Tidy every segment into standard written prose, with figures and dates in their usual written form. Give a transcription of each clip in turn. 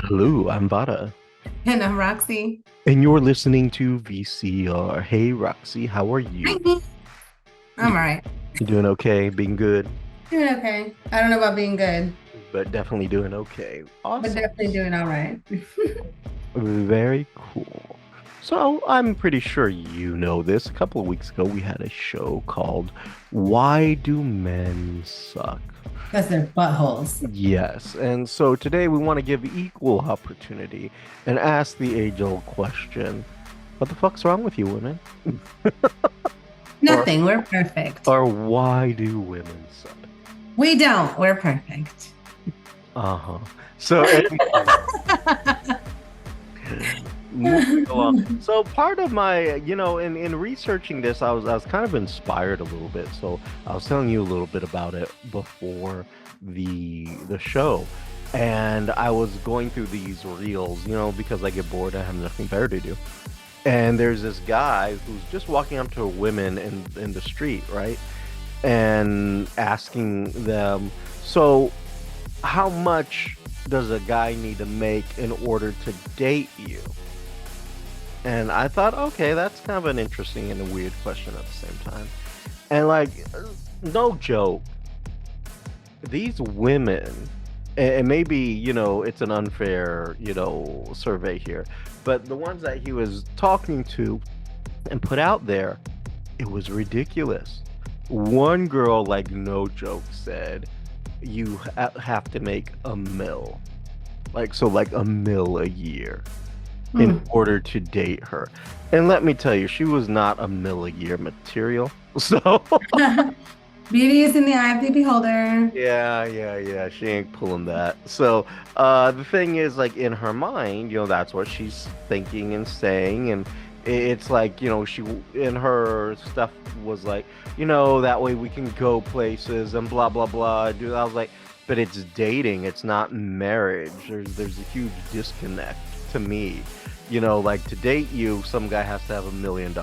Hello, I'm Vara, And I'm Roxy. and you're listening to VCR. Hey, Roxy, how are you? Hi. I'm You, all right. you doing okay? Being good, Doing okay. I don't know about being good, but definitely doing okay. but Awesome. definitely doing all right. Very cool. So, I'm pretty sure you know this. A couple of weeks ago, we had a show called Why Do Men Suck? Because they're buttholes. Yes, and so today we want to give equal opportunity and ask the age-old question, what the fuck's wrong with you, women? Or Nothing. We're perfect. Or why do women suck? We don't. We're perfect. Uh-huh. So anyway, moving along. So part of my, in researching this, I was kind of inspired a little bit. So I was telling you a little bit about it before the show. And I was going through these reels, because I get bored, I have nothing better to do. And there's this guy who's just walking up to women in the street, right? And asking them, so how much does a guy need to make in order to date you? And I thought, okay, that's kind of an interesting and a weird question at the same time. And like, no joke, these women, and maybe, it's an unfair, survey here, but the ones that he was talking to and put out there, it was ridiculous. One girl, like, no joke, said, you have to make a mill. Like a mill a year in Hmm. order to date her. And let me tell you, she was not a mill a year material. So, Beauty is in the eye of the beholder. yeah, she ain't pulling that. So, the thing is, like, in her mind, that's what she's thinking and saying. And it's like, she, in her stuff was like, that way we can go places and blah, blah, blah. Dude, I was like, but it's dating, it's not marriage. There's a huge disconnect to me. Like to date you, some guy has to have $1 million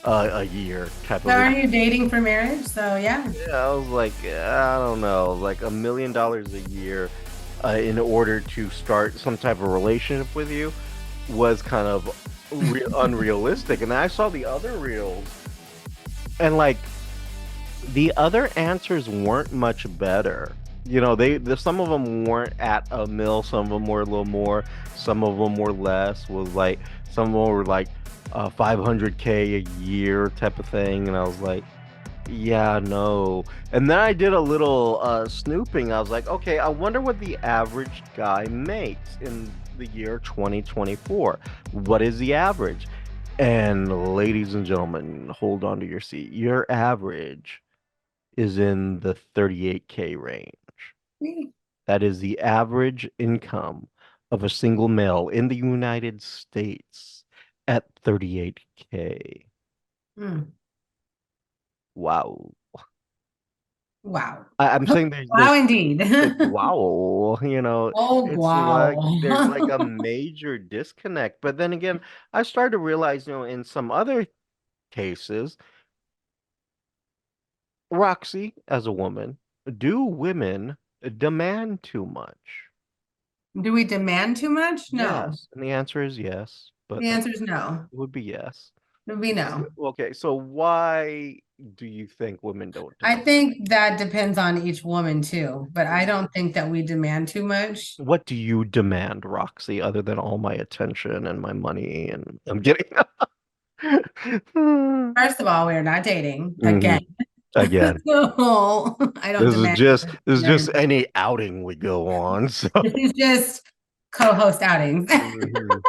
a year type So of. are you dating for marriage? So yeah. Yeah, I was like, I don't know, like $1 million a year in order to start some type of relationship with you was kind of unrealistic. And then I saw the other reels, and like the other answers weren't much better. Some of them weren't at a mill, some of them were a little more, some of them were less. Was like some of them were like 500K a year type of thing, and I was like, yeah, no. And then I did a little snooping. I was like, okay, I wonder what the average guy makes in the year 2024. What is the average? And ladies and gentlemen, hold on to your seat. Your average is in the 38K range. That is the average income of a single male in the United States at 38K. Hmm. Wow. Wow. I'm saying there's Wow, indeed. like wow, Oh, it's like there's like a wow. major disconnect. But then again, I started to realize, in some other cases, Roxy, as a woman, do women demand too much? Do we demand too much? No. Yes. And the answer is yes, but The it answer is no. would be yes. It would be no. Okay, so why do you think women don't I demand? think that depends on each woman too, but I don't think that we demand too much. What do you demand, Roxy, other than all my attention and my money? And I'm kidding. First of all, we're not dating Hmm. again. Again, So I don't demand this is just marriage. any outing we go on. So, This is just co-host outings. mhm,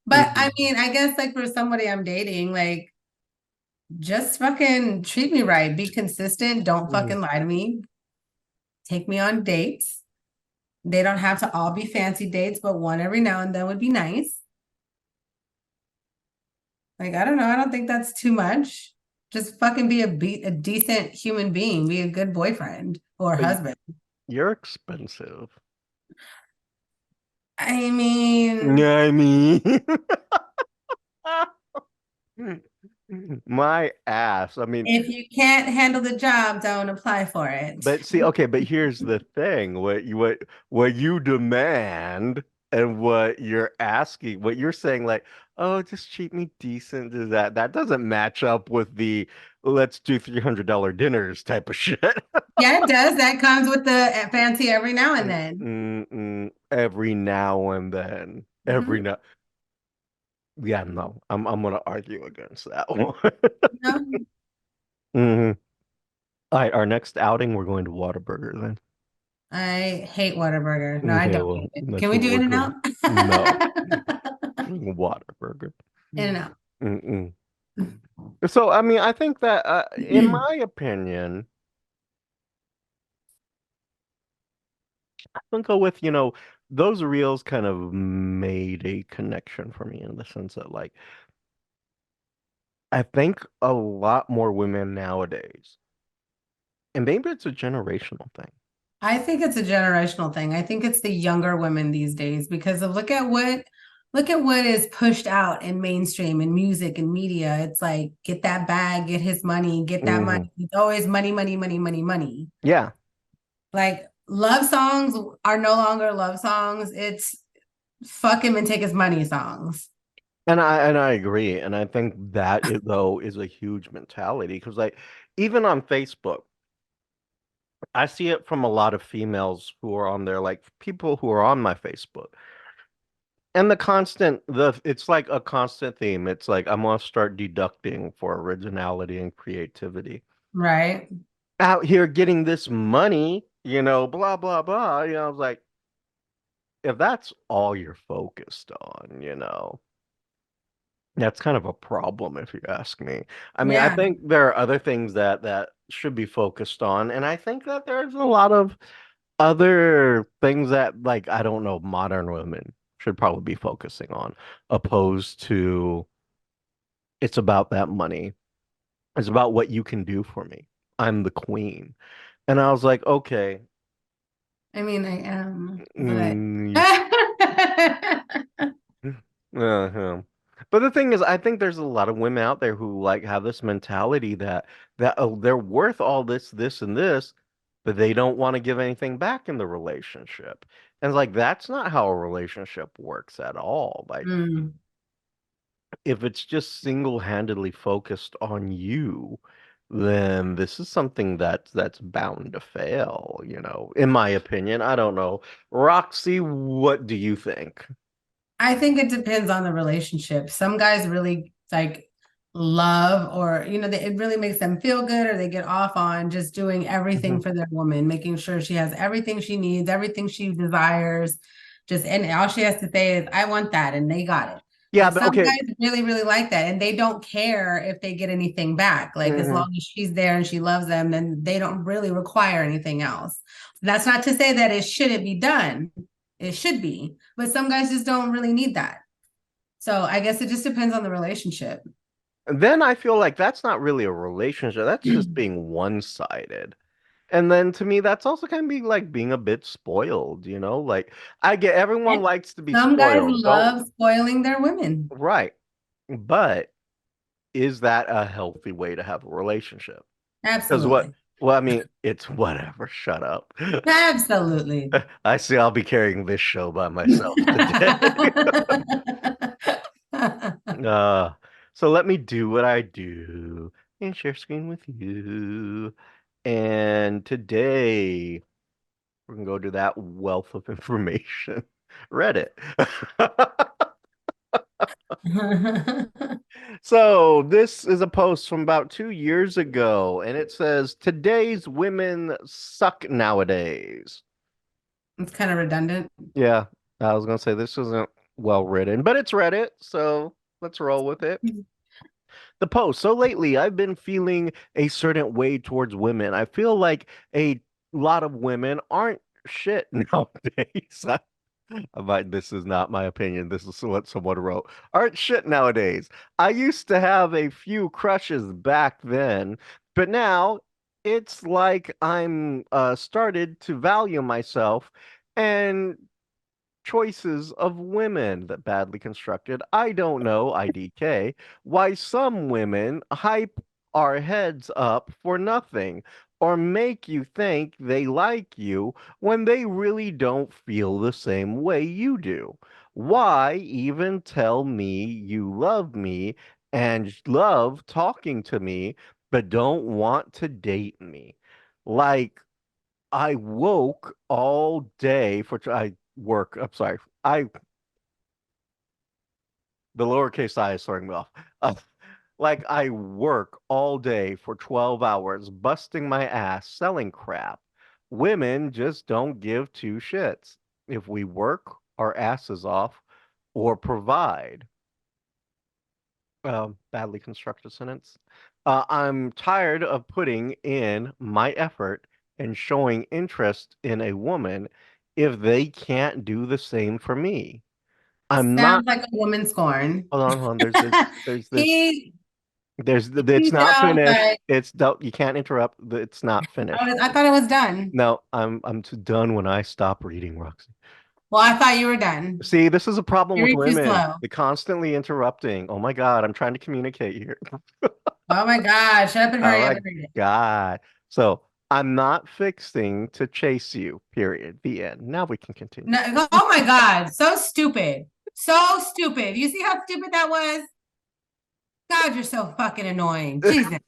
But I mhm, mean, I guess like for somebody I'm dating, like just fucking treat me right. Be consistent. Don't mhm. fucking lie to me. Take me on dates. They don't have to all be fancy dates, but one every now and then would be nice. Like, I don't know. I don't think that's too much. Just fucking be a decent human being, be a good boyfriend or But husband. you're expensive. I mean, Yeah, I mean, My ass. I mean, If you can't handle the job, don't apply for it. but see, okay, but here's the thing. What you demand and what you're asking, what you're saying, like, oh, just treat me decent, is that doesn't match up with the let's do $300 dinners type of shit. Yeah, it does. That comes with the fancy every now and then. Every now and then. Every Hmm. now. Yeah, no. I'm gonna argue against that one. No, Mhm. All right, our next outing, we're going to Whataburger then. I hate Whataburger. No, I Okay, don't well, hate it. Can that's we what do we're In and doing. Out? No, Whataburger. In and Out. Mm-mm. So, I mean, I think that, in my opinion, I'm gonna go with, those reels kind of made a connection for me in the sense that, like, I think a lot more women nowadays, and maybe it's a generational thing. I think it's a generational thing. I think it's the younger women these days because of look at what is pushed out in mainstream and music and media. It's like get that bag, get his money, get that Hmm. money. It's always money, money, money, money, money. Yeah, Like love songs are no longer love songs. It's fuck him and take his money songs. and I agree, and I think that though is a huge mentality because, like, even on Facebook, I see it from a lot of females who are on there, like people who are on my Facebook. And it's like a constant theme. It's like I'm gonna start deducting for originality and creativity. Right. Out here getting this money, blah blah blah. I was like, if that's all you're focused on, that's kind of a problem if you ask me. I mean, I Yeah. think there are other things that should be focused on, and I think that there's a lot of other things that, like, I don't know, modern women should probably be focusing on, opposed to it's about that money. It's about what you can do for me. I'm the queen. And I was like, okay, I mean, I am, but mm, uh-huh. But the thing is, I think there's a lot of women out there who, like, have this mentality that they're worth all this, and this, but they don't want to give anything back in the relationship. And it's like that's not how a relationship works at all. Like, mm, if it's just single-handedly focused on you, then this is something that's bound to fail, in my opinion. I don't know. Roxy, what do you think? I think it depends on the relationship. Some guys really like love or it really makes them feel good or they get off on just doing everything Mhm. for their woman, making sure she has everything she needs, everything she desires. Just and all she has to say is, I want that, and they got it. Yeah, But but some okay. guys really, really like that, and they don't care if they get anything back. Like as Mhm. long as she's there and she loves them, then they don't really require anything else. That's not to say that it shouldn't be done. It should be, but some guys just don't really need that. So I guess it just depends on the relationship. Then I feel like that's not really a relationship. That's just being one-sided. And then to me, that's also kind of being like being a bit spoiled, Like, I get everyone And likes to be some guys spoiled. Don't, love spoiling their women. right. But is that a healthy way to have a relationship? Because Absolutely. well, I mean, it's whatever. Shut up. Absolutely. I see I'll be carrying this show by myself today. Uh, so let me do what I do and share screen with you. And today we're gonna go to that wealth of information. Reddit. So this is a post from about 2 years ago, and it says today's women suck nowadays. It's kind of redundant. Yeah, I was gonna say this isn't well written, but it's Reddit, so let's roll with it. The post. So lately, I've been feeling a certain way towards women. I feel like a lot of women aren't shit nowadays. This is not my opinion. This is what someone wrote. Aren't shit nowadays. I used to have a few crushes back then, but now it's like I'm started to value myself and choices of women that badly constructed. I don't know, IDK, why some women hype our heads up for nothing or make you think they like you when they really don't feel the same way you do. Why even tell me you love me and love talking to me, but don't want to date me? Like, I woke all day for I work. I'm sorry. I the lowercase I is throwing me off. Uh, like I work all day for 12 hours, busting my ass, selling crap. Women just don't give two shits if we work our asses off or provide. Badly constructed sentence. I'm tired of putting in my effort and showing interest in a woman if they can't do the same for me. I'm not. Sounds like a woman scorn. Hold on. There's He it's he not sounds finished. like It's don't. You can't interrupt. It's not finished. I thought it was done. No, I'm too done when I stop reading, Roxy. Well, I thought you were done. See, this is a problem You with read too women. slow. They constantly interrupting. Oh my God, I'm trying to communicate here. Oh my God. Shut up and Oh hurry up my and read it. God. So I'm not fixing to chase you, period. The end. Now we can continue. No, oh my God. So stupid. So stupid. You see how stupid that was? God, you're so fucking annoying. Jesus. And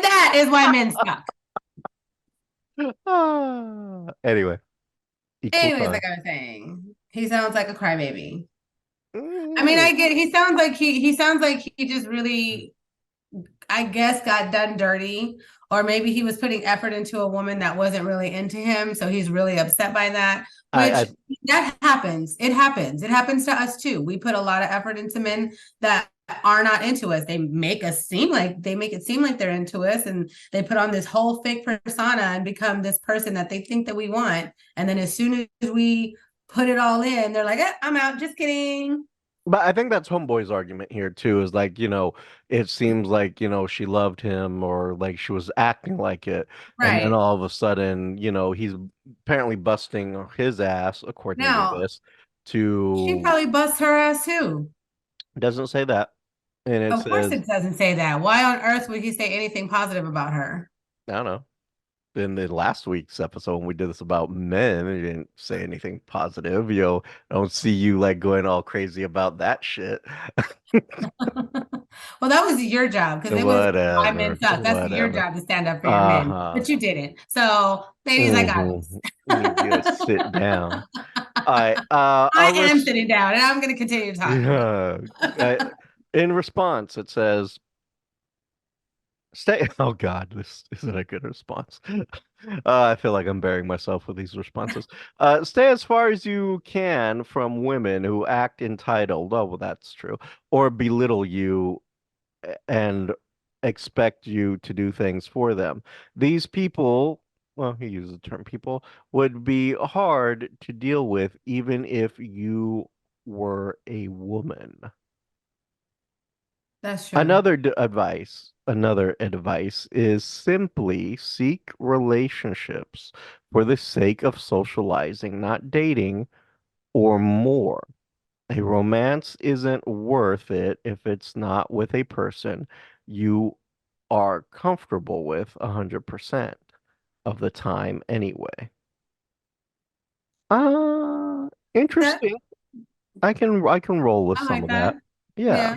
that is why men suck. Anyway, equal Anyways, time. like I was saying, he sounds like a crybaby. I mean, Mm, I get he sounds like he just really, I guess, got done dirty, or maybe he was putting effort into a woman that wasn't really into him, so he's really upset by that. I Which that happens. It happens. It happens to us too. We put a lot of effort into men that are not into us. They make it seem like they're into us, and they put on this whole fake persona and become this person that they think that we want. And then as soon as we put it all in, they're like, I'm out. Just kidding. But I think that's Homeboy's argument here too, is like, it seems like, she loved him or like she was acting like it. And then Right. all of a sudden, he's apparently busting his ass, according to Now, this, she to probably busts her ass too. doesn't say that. And it Of course, says, it doesn't say that. Why on earth would he say anything positive about her? I don't know. In the last week's episode when we did this about men, it didn't say anything positive. I don't see you like going all crazy about that shit. Well, that was your job because it was why men Whatever, suck. That's your whatever. job to stand up for your men, Uh-huh. but you didn't. So, ladies, I got this. Need you to sit down. All right. I am sitting down, and I'm going to continue talking. Uh, uh, in response, it says, "Stay." Oh God, this isn't a good response. I feel like I'm burying myself with these responses. Stay as far as you can from women who act entitled. Oh, well, that's true. Or belittle you and expect you to do things for them. These people, well, he uses the term people, would be hard to deal with even if you were a woman. That's true. Another advice is simply seek relationships for the sake of socializing, not dating or more. A romance isn't worth it if it's not with a person you are comfortable with 100% of the time anyway. That Interesting. I can roll with I some like of that. that. Yeah.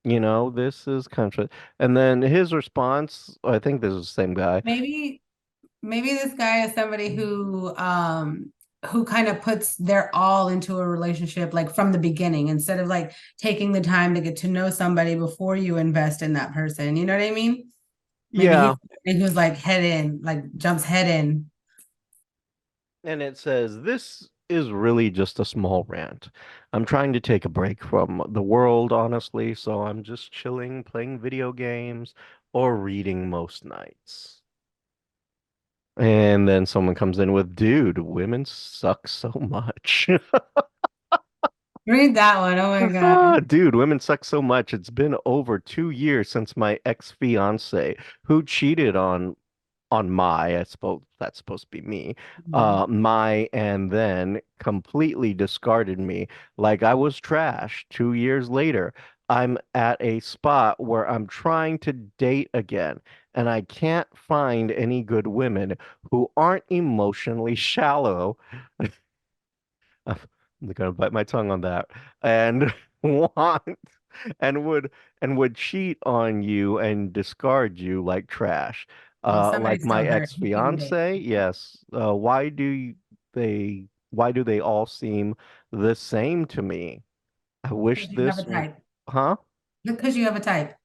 Yeah. This is kind of, and then his response, I think this is the same guy. Maybe this guy is somebody who kind of puts their all into a relationship like from the beginning instead of like taking the time to get to know somebody before you invest in that person. You know what I mean? Maybe Yeah. he's like head in, like jumps head in. And it says, this is really just a small rant. I'm trying to take a break from the world, honestly, so I'm just chilling, playing video games, or reading most nights. And then someone comes in with, dude, women suck so much. Read that one. Oh my God. Dude, women suck so much. It's been over 2 years since my ex-fiance, who cheated on on my, I suppose that's supposed to be me, Mhm. my, and then completely discarded me like I was trash. 2 years later, I'm at a spot where I'm trying to date again, and I can't find any good women who aren't emotionally shallow. I'm gonna bite my tongue on that. And want and would cheat on you and discard you like trash. Well, Like somebody's my still hurt. You can date. ex-fiance, yes. Why do they all seem the same to me? I wish Because you have a type. huh? Because you have a type.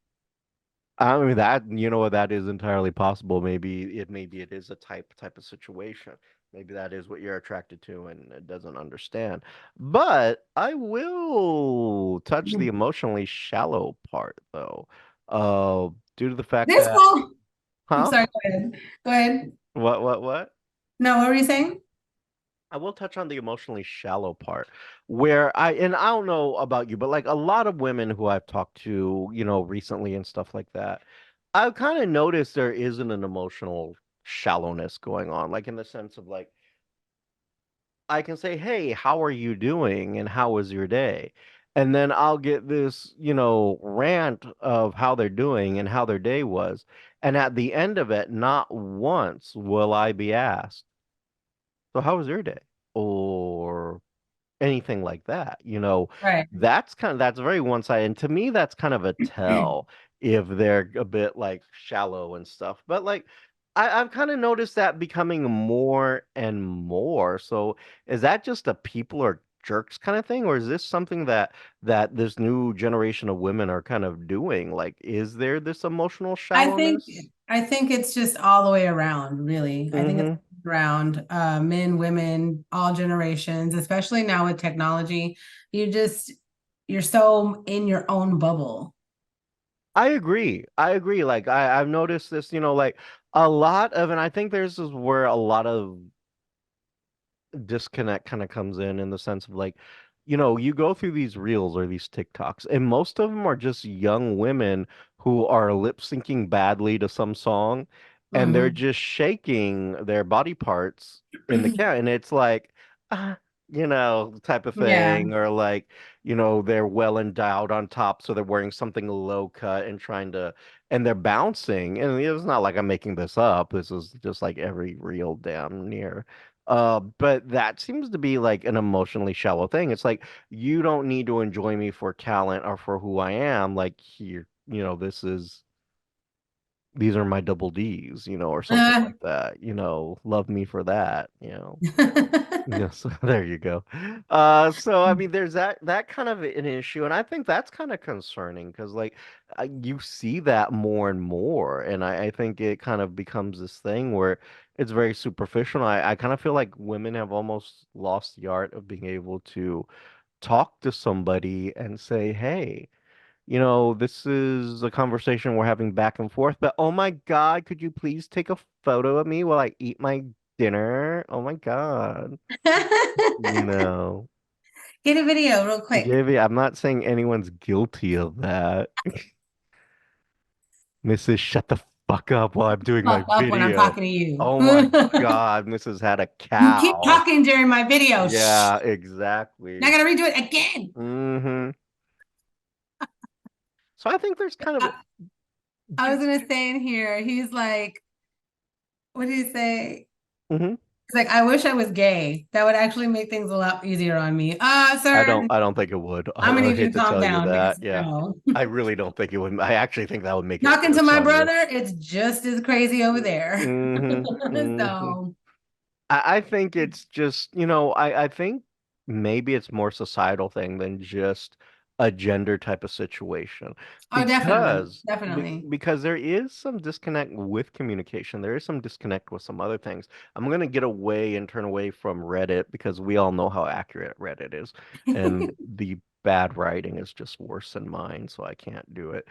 I mean that that is entirely possible. Maybe it is a type of situation. Maybe that is what you're attracted to and it doesn't understand. But I will touch the emotionally shallow part though. Due to the fact This that will. I'm huh? sorry. Go ahead. Go ahead. What? No, what were you saying? I will touch on the emotionally shallow part where I don't know about you, but like a lot of women who I've talked to, recently and stuff like that, I've kind of noticed there isn't an emotional shallowness going on. Like in the sense of like I can say, "Hey, how are you doing? And how was your day?" And then I'll get this, rant of how they're doing and how their day was. And at the end of it, not once will I be asked, "So how was your day?" Or anything like that. Right. That's very one-sided. And to me, that's kind of a tell if they're a bit like shallow and stuff. But like I've kind of noticed that becoming more and more. So is that just a people are jerks kind of thing, or is this something that this new generation of women are kind of doing? Like, is there this emotional I think shallowness? I think it's just all the way around, really. I think it's Mm-hmm. around men, women, all generations, especially now with technology. You just you're so in your own bubble. I agree. I agree. Like I've noticed this, like a lot of, and I think there's is where a lot of disconnect kind of comes in the sense of like, you go through these reels or these TikToks, and most of them are just young women who are lip syncing badly to some song, and they're Mhm. just shaking their body parts in the cat, and it's like, ah, type of Yeah. thing, or like, they're well endowed on top, so they're wearing something low cut and and they're bouncing, and it's not like I'm making this up. This is just like every reel damn near. But that seems to be like an emotionally shallow thing. It's like you don't need to enjoy me for talent or for who I am. Like here, these are my double D's, or something Uh, like that. Love me for that, Yes, there you go. So I mean, there's that kind of an issue, and I think that's kind of concerning because like you see that more and more, and I think it kind of becomes this thing where it's very superficial. I kind of feel like women have almost lost the art of being able to talk to somebody and say, "Hey, this is a conversation we're having back and forth, but oh my God, could you please take a photo of me while I eat my dinner? Oh my God." No. Get a video real quick. JV, I'm not saying anyone's guilty of that. Mrs. Shut the fuck up while I'm doing my Fuck up when I'm video. talking to you. Oh my God, Mrs. had a You keep cow. talking during my video. Shh. Yeah, Now I exactly. gotta redo it again. Hmm. So I think there's kind of I, I was gonna say in here, he's like, what did he say? Mhm. He's like, I wish I was gay. That would actually make things a lot easier on me. I Sir, don't I don't think it would. I'm gonna I need you hate to to calm tell you down that. because Yeah. no. I really don't think it would. I actually think that would make it Talking to worse my on you. brother, it's just as crazy over there. Hmm. Hmm. So, I think it's just, I think maybe it's more societal thing than just a gender type of situation oh, definitely, because definitely. because there is some disconnect with communication. There is some disconnect with some other things. I'm gonna get away and turn away from Reddit because we all know how accurate Reddit is, and the bad writing is just worse than mine, so I can't do it.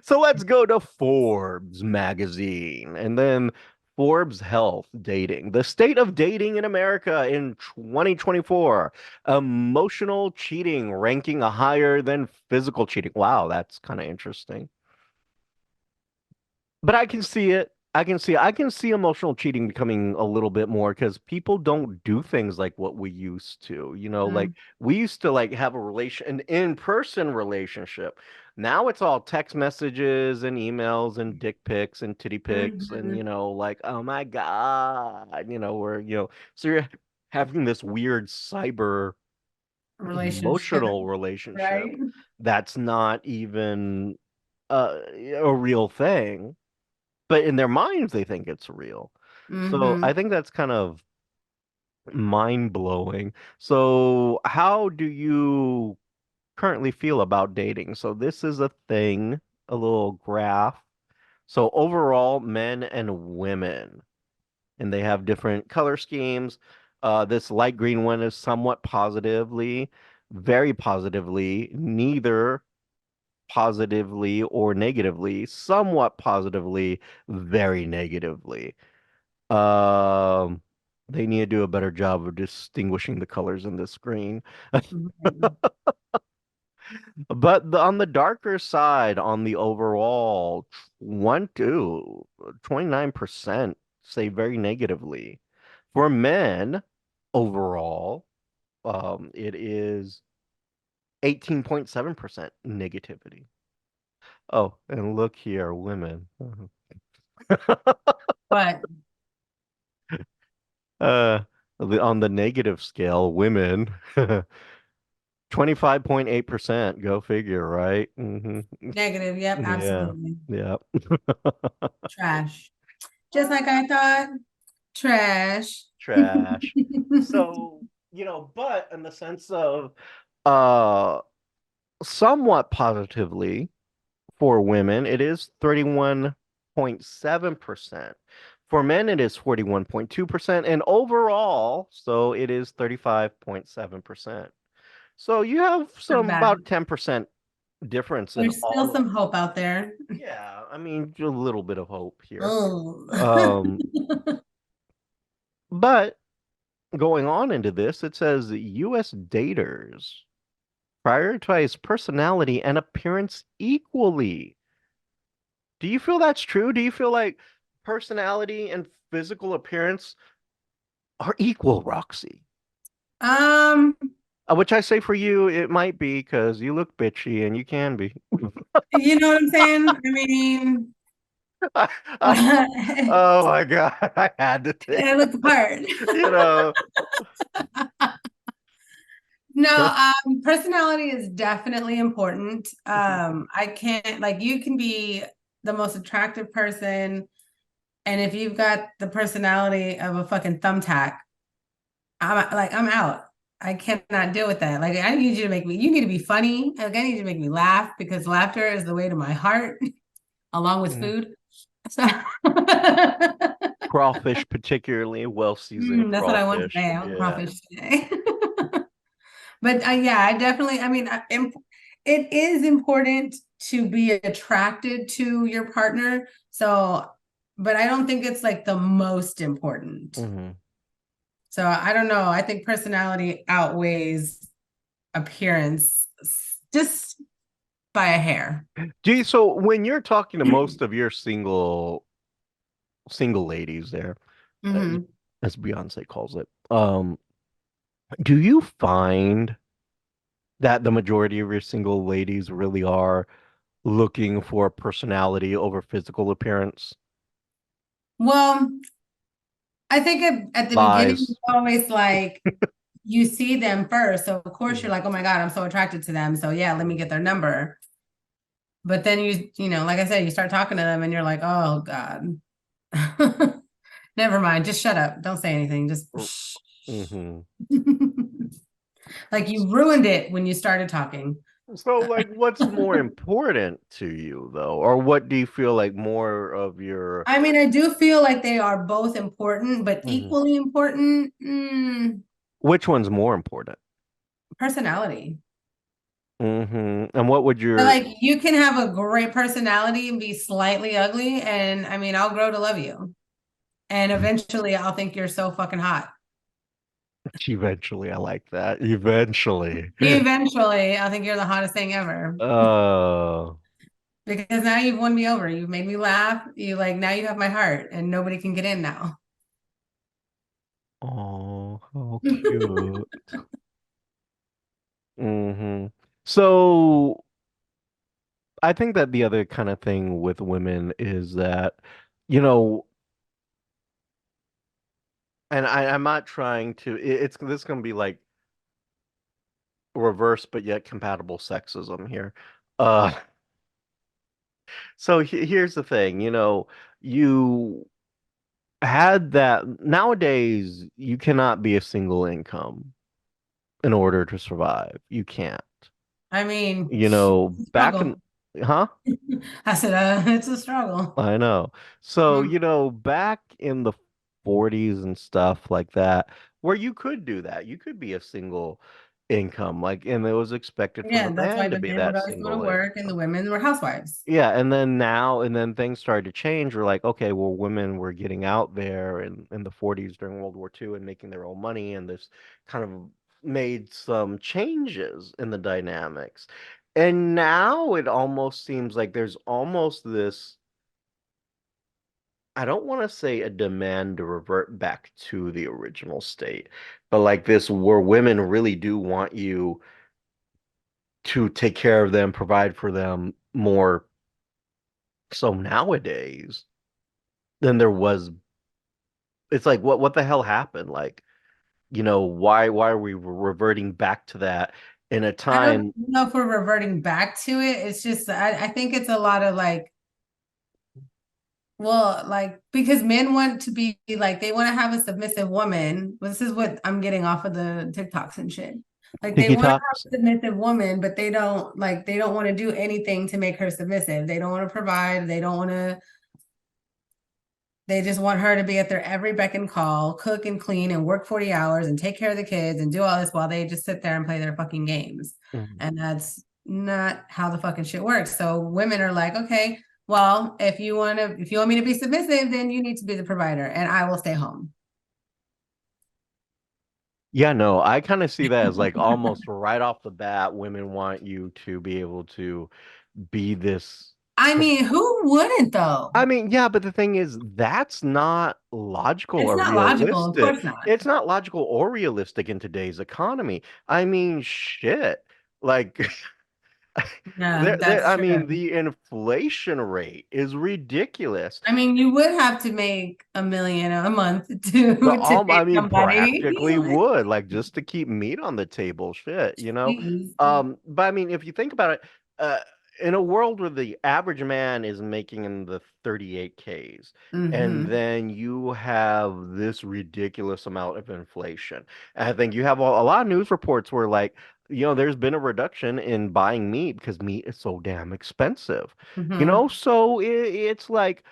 So let's go to Forbes magazine and then Forbes Health Dating. The state of dating in America in 2024. Emotional cheating ranking higher than physical cheating. Wow, that's kind of interesting. But I can see it. I can see emotional cheating becoming a little bit more because people don't do things like what we used to. Like Mm, we used to like have an in-person relationship. Now it's all text messages and emails and dick pics and titty pics and mhm. like, oh my God, so you're having this weird cyber Relationship, emotional relationship right? that's not even a real thing, but in their minds they think it's real. So Hmm. I think that's kind of mind blowing. So how do you currently feel about dating? So this is a thing, a little graph. So overall, men and women, and they have different color schemes. This light green one is somewhat positively, very positively, neither positively or negatively, somewhat positively, very negatively. Um, they need to do a better job of distinguishing the colors in the screen. Right. But on the darker side, on the overall, 29% say very negatively. For men, overall, it is 18.7% negativity. Oh, and look here, women. But Uh, on the negative scale, women, 25.8%. Go figure, right? negative, yep, Yeah, absolutely. yeah. Trash. Just like I thought, trash. Trash. So, but in the sense of uh somewhat positively for women, it is 31.7%. For men, it is 41.2%. And overall, so it is 35.7%. So you have Not some bad. about 10% difference in There's still all of some hope out there. yeah, I mean a little bit of hope here. Oh. Um, but going on into this, it says US daters prioritize personality and appearance equally. Do you feel that's true? Do you feel like personality and physical appearance are equal, Roxy? Um, Which I say for you, it might be because you look bitchy and you can be. you know what I'm saying? I mean, I, I, I oh my God, I had to take look the part. you know. No, personality is definitely important. I can't like you can be the most attractive person, and if you've got the personality of a fucking thumbtack, I'm out. I cannot deal with that. Like I need you to make me, you need to be funny. Like I need you to make me laugh because laughter is the way to my heart, along with Mhm. food. So Crawfish, particularly well-seasoned that's what I want crawfish. today. I want Yeah. crawfish today. But yeah, I definitely, I mean, it is important to be attracted to your partner. So, but I don't think it's like the most important. Hmm. So I don't know. I think personality outweighs appearance just by a hair. Gee, so when you're talking to most of your single ladies there, uh, Hmm. as Beyonce calls it, do you find that the majority of your single ladies really are looking for personality over physical appearance? Well, I think at the beginning, Lies. it's always like you see them first. So of course you're Mhm. like, oh my God, I'm so attracted to them. So yeah, let me get their number. But then like I said, you start talking to them and you're like, oh God. Never mind. Just shut up. Don't say anything. Just Mm-hmm. like you ruined it when you started talking. So, like, what's more important to you, though? Or what do you feel like more of your I mean, I do feel like they are both important, but Mhm. equally important, Which one's more important? personality. And what would So, your like you can have a great personality and be slightly ugly, and I mean, I'll grow to love you. And eventually I'll think you're so fucking hot. eventually, I like that. Eventually. Eventually, I'll think you're the hottest thing ever. Oh. because now you've won me over. You've made me laugh. You like now you have my heart and nobody can get in now. Oh, how cute. So I think that the other kind of thing with women is that, you know, and I'm not trying to, it's this going to be like reverse but yet compatible sexism here. Uh, so here's the thing, you had that nowadays you cannot be a single income in order to survive. You can't. I mean, it's a Back in, struggle. huh? I said, it's a struggle. I know. So, Mm. back in the 40s and stuff like that, where you could do that, you could be a single income, like, and it was expected for Yeah, the that's why man to the be men would that always go to single work and the income. women were housewives. Yeah, and then things started to change. We're like, okay, well, women were getting out there in the 40s during World War II and making their own money, and this kind of made some changes in the dynamics. And now it almost seems like there's almost this, I don't want to say a demand to revert back to the original state, but like this where women really do want you to take care of them, provide for them more so nowadays than there was. It's like what the hell happened? Like, why are we reverting back to that in a I don't time? know if we're reverting back to it. It's just, I think it's a lot of like, well, like, because men want to be like, they want to have a submissive woman. This is what I'm getting off of the TikToks and shit. Like, they Tiki want to have talks. a submissive woman, but they don't want to do anything to make her submissive. They don't want to provide. They just want her to be at their every beck and call, cook and clean and work 40 hours and take care of the kids and do all this while they just sit there and play their fucking games. Mhm. And that's not how the fucking shit works. So women are like, okay, well, if you want me to be submissive, then you need to be the provider and I will stay home. Yeah, no, I kind of see that as like almost right off the bat, women want you to be able to be this. I mean, who wouldn't though? I mean, yeah, but the thing is, that's not logical It's or not logical. Of realistic. course not. It's not logical or realistic in today's economy. I mean, shit. Like, Yeah, I that's mean, true. the inflation rate is ridiculous. I mean, you would have to make 1 million a month to But date I mean, somebody. practically Like, would, like, just to keep meat on the table, shit. geez. But I mean, if you think about it, uh, in a world where the average man is making in the 38Ks, and Mm-hmm. then you have this ridiculous amount of inflation, and I think you have a lot of news reports where, like, there's been a reduction in buying meat because meat is so damn expensive. Mm-hmm. So it's like,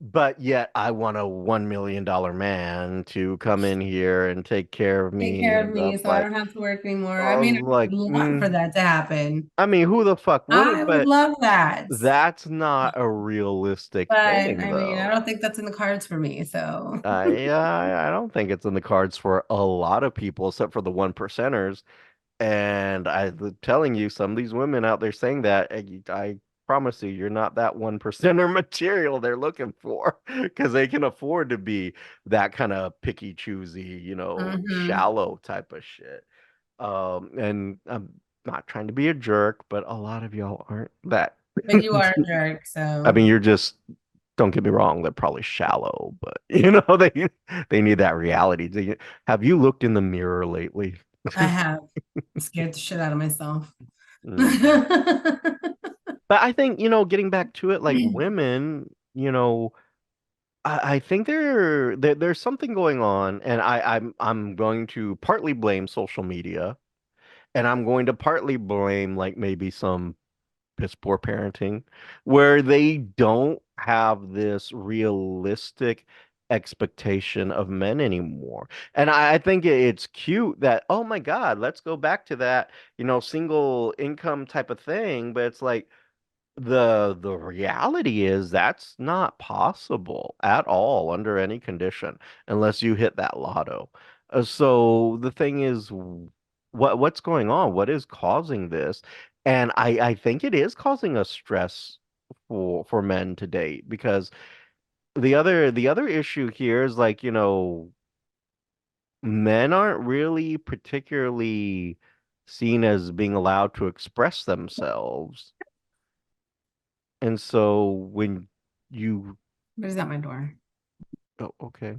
but yet I want a $1 million man to come in here and take care of Take me care and of stuff me so I don't have to work anymore. I mean, I like, would love for that to happen. I mean, who the fuck wouldn't? I would But love that. that's not a realistic But thing, I mean, I though. don't think that's in the cards for me. So I don't think it's in the cards for a lot of people, except for the one percenters. And I'm telling you, some of these women out there saying that, I promise you, you're not that one percenter material they're looking for because they can afford to be that kind of picky, choosy, hmm. shallow type of shit. And I'm not trying to be a jerk, but a lot of y'all aren't that. But you are a jerk, I so mean, you're just, don't get me wrong, they're probably shallow, but they need that reality. Have you looked in the mirror lately? I have scared the shit out of myself. Mhm. But I think, getting back to it, like women, I think there's something going on, and I'm going to partly blame social media, and I'm going to partly blame like maybe some piss poor parenting, where they don't have this realistic expectation of men anymore. And I think it's cute that, oh my God, let's go back to that, single income type of thing. But it's like, the reality is that's not possible at all under any condition unless you hit that lotto. So the thing is, what's going on? What is causing this? And I think it is causing us stress for men to date because the other issue here is like, men aren't really particularly seen as being allowed to express themselves. And so when you Where's that my door? oh, okay.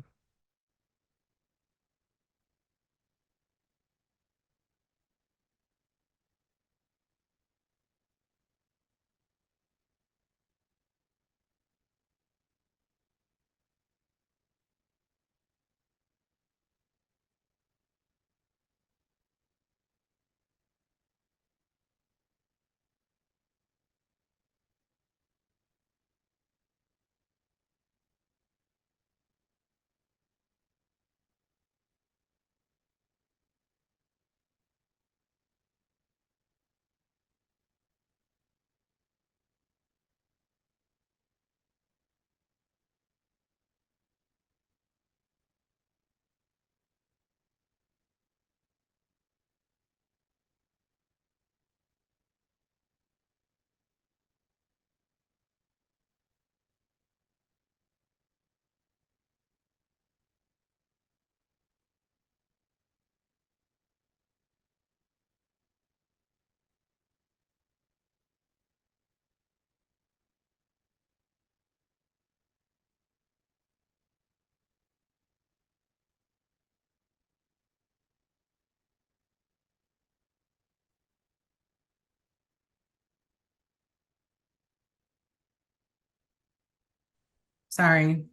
Sorry.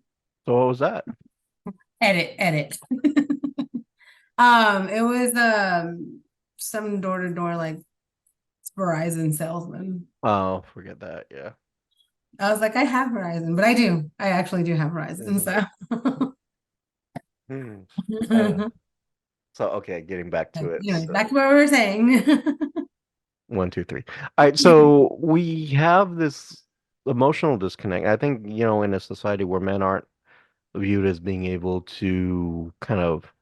So what was that? Edit, edit. It was some door to door like Verizon salesman. Oh, forget that. Yeah. I was like, I have Verizon, but I do. I actually do have Verizon. Mhm. So Hmm. Uh, so okay, getting back to it. anyway, back So to what we were saying. one, two, three. All right, so we have this emotional disconnect. I think, in a society where men aren't viewed as being able to kind of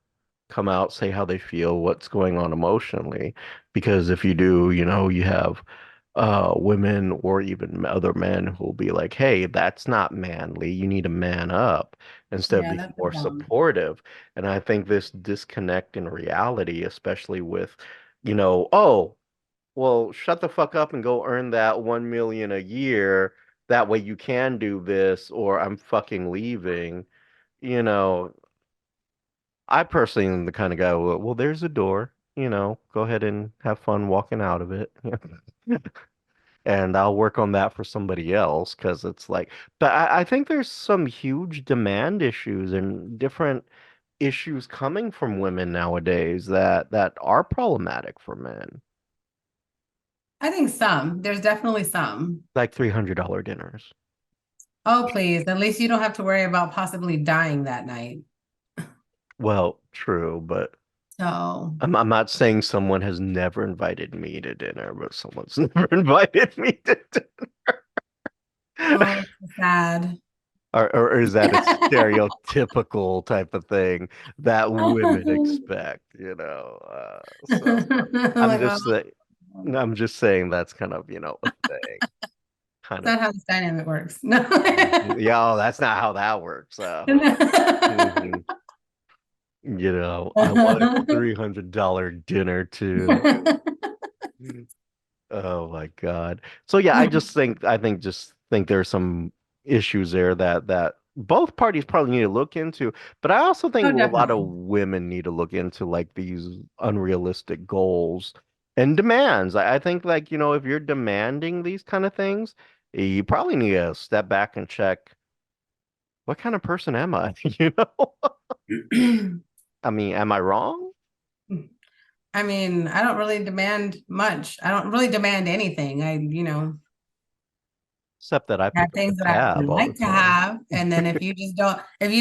come out, say how they feel, what's going on emotionally. Because if you do, you have women or even other men who will be like, hey, that's not manly. You need to man up instead of Yeah, being that's more dumb. supportive. And I think this disconnect in reality, especially with, oh, well, shut the fuck up and go earn that 1 million a year. That way you can do this, or I'm fucking leaving. You know, I personally am the kind of guy who, well, there's a door, go ahead and have fun walking out of it. And I'll work on that for somebody else because it's like, but I think there's some huge demand issues and different issues coming from women nowadays that are problematic for men, I think some. There's definitely some. like $300 dinners. Oh, please. At least you don't have to worry about possibly dying that night. Well, true, but So, I'm not saying someone has never invited me to dinner, but someone's never invited me to dinner. oh, it's sad. Or is that a stereotypical type of thing that women expect, So I'm Like, oh, just saying, I'm just saying that's kind of, a thing. Kind that's of, not how this dynamic works. No. yeah, oh, that's not how that works. Mhm. I want a $300 dinner too. Oh my God. So yeah, I think there's some issues there that both parties probably need to look into. But I also think Oh, a lot of definitely. women need to look into like these unrealistic goals and demands. I think like, if you're demanding these kind of things, you probably need to step back and check what kind of person am I? You know? I mean, am I wrong? I mean, I don't really demand much. I don't really demand anything. Except that I Have pick up the things that I would tab all the like to time. have. And then if you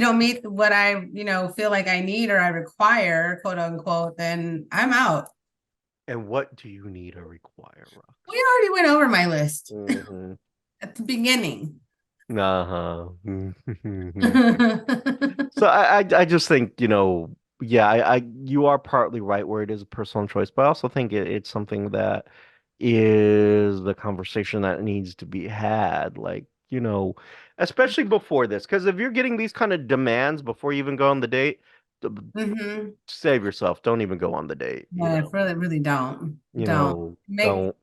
don't meet what I, feel like I need or I require, quote unquote, then I'm out. And what do you need or require, We Rox? already went over my list Hmm. at the beginning. Uh-huh. So I just think, yeah, you are partly right where it is a personal choice, but I also think it's something that is the conversation that needs to be had. Like, especially before this, because if you're getting these kind of demands before you even go on the date, Mm-hmm. save yourself. Don't even go on the date. Yeah, really, really don't. You Don't. know, Make don't.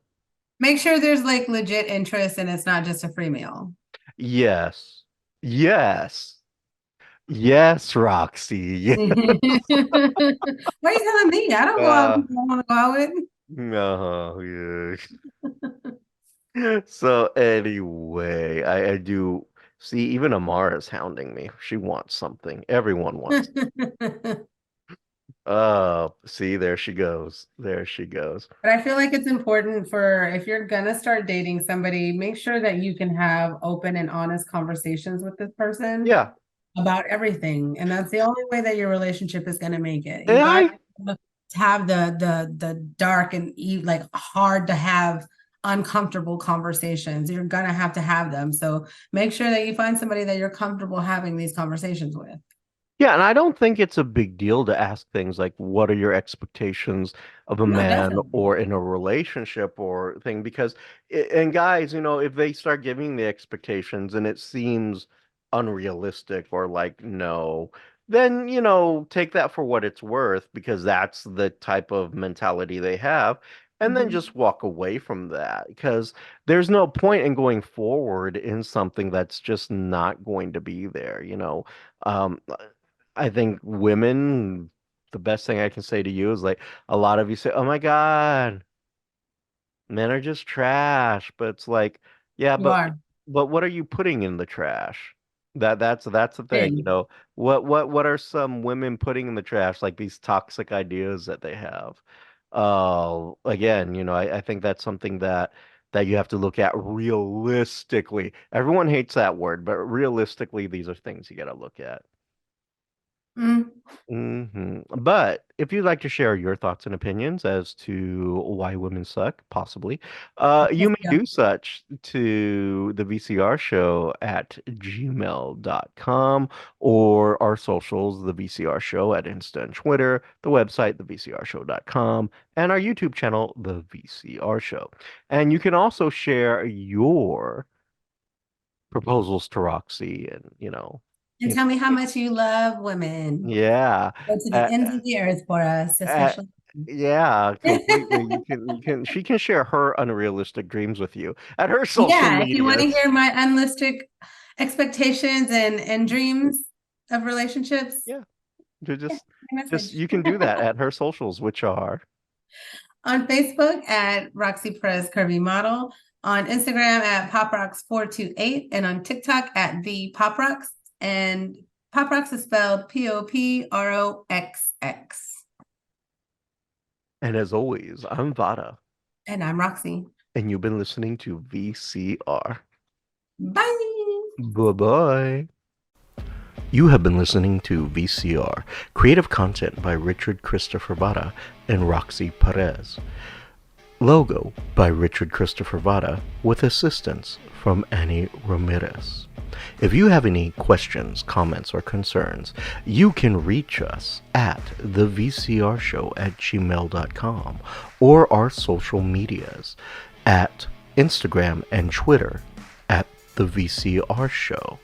make sure there's like legit interest and it's not just a free meal. Yes. Yes. Yes, Roxy. Yeah. Why are you telling me? I don't go out with Uh, people I want to go out with. yeah. So anyway, I do see even Amara's hounding me. She wants something. Everyone wants. Oh, see, there she goes. There she goes. But I feel like it's important for if you're gonna start dating somebody, make sure that you can have open and honest conversations with this person Yeah. about everything. And that's the only way that your relationship is gonna make it. You And got I to have the dark and like hard to have uncomfortable conversations. You're gonna have to have them. So make sure that you find somebody that you're comfortable having these conversations with. Yeah, and I don't think it's a big deal to ask things like, what are your expectations of a No, man definitely. or in a relationship or thing? Because, and guys, if they start giving the expectations and it seems unrealistic or like, no, then, take that for what it's worth because that's the type of mentality they have. And then Mhm. just walk away from that because there's no point in going forward in something that's just not going to be there. I think women, the best thing I can say to you is like a lot of you say, "Oh my God, men are just trash." But it's like, yeah, You but are. what are you putting in the trash? That's the thing, Big. What are some women putting in the trash, like these toxic ideas that they have? Again, I think that's something that you have to look at realistically. Everyone hates that word, but realistically, these are things you got to look at. Mm. But if you'd like to share your thoughts and opinions as to why women suck, possibly, you may Yeah. do such to the VCR show at gmail.com or our socials, the VCR show at Insta and Twitter, the website, thevcrshow.com, and our YouTube channel, the VCR show. And you can also share your proposals to Roxy and, And tell me how much you love women. yeah. Go to the Uh, ends of the earth for us, Uh, especially. yeah, completely. She can share her unrealistic dreams with you at her social Yeah, if you want to medias. hear my unrealistic expectations and dreams of relationships, Yeah, to yeah, my just message. you can do that at her socials, which are On Facebook at Roxy Perez Curvy Model, on Instagram at PopRox428, and on TikTok at the PopRox. And PopRox is spelled POPROXX. and as always, I'm Vada, And I'm Roxy. and you've been listening to VCR. Bye. Bye bye. You have been listening to VCR, creative content by Richard Christopher Vada and Roxy Perez. Logo by Richard Christopher Vada with assistance from Annie Ramirez. If you have any questions, comments, or concerns, you can reach us at thevcrshow@gmail.com or our social medias at Instagram and Twitter at the VCR Show.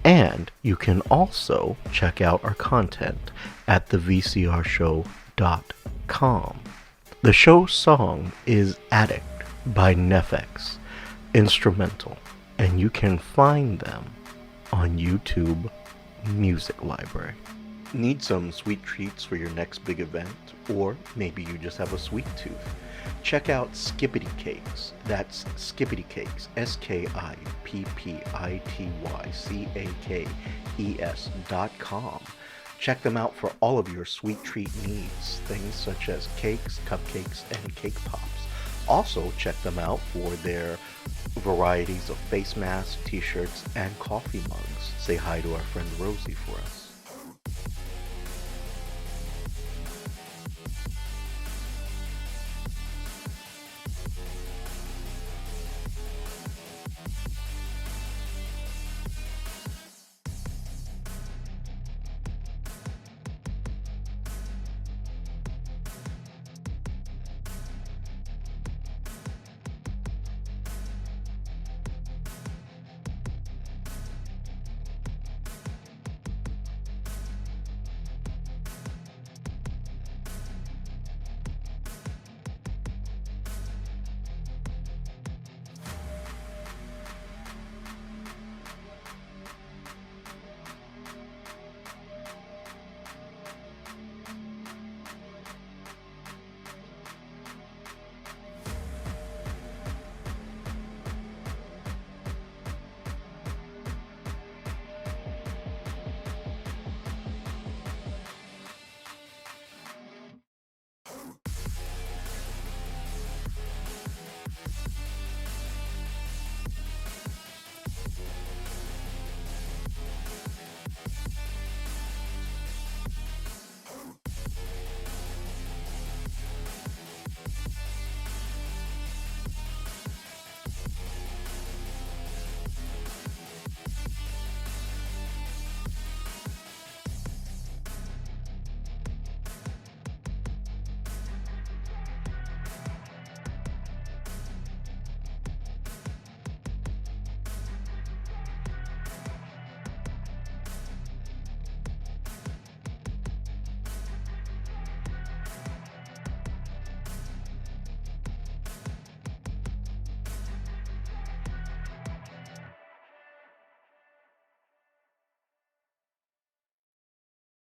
And you can also check out our content at thevcrshow.com. The show's song is Addict by Nefex, instrumental, and you can find them on YouTube Music Library. Need some sweet treats for your next big event? Or maybe you just have a sweet tooth? Check out Skippity Cakes. That's Skippity Cakes, SKIPPITYCAKES.com. Check them out for all of your sweet treat needs, things such as cakes, cupcakes, and cake pops. Also, check them out for their varieties of face masks, t-shirts, and coffee mugs. Say hi to our friend Rosie for us.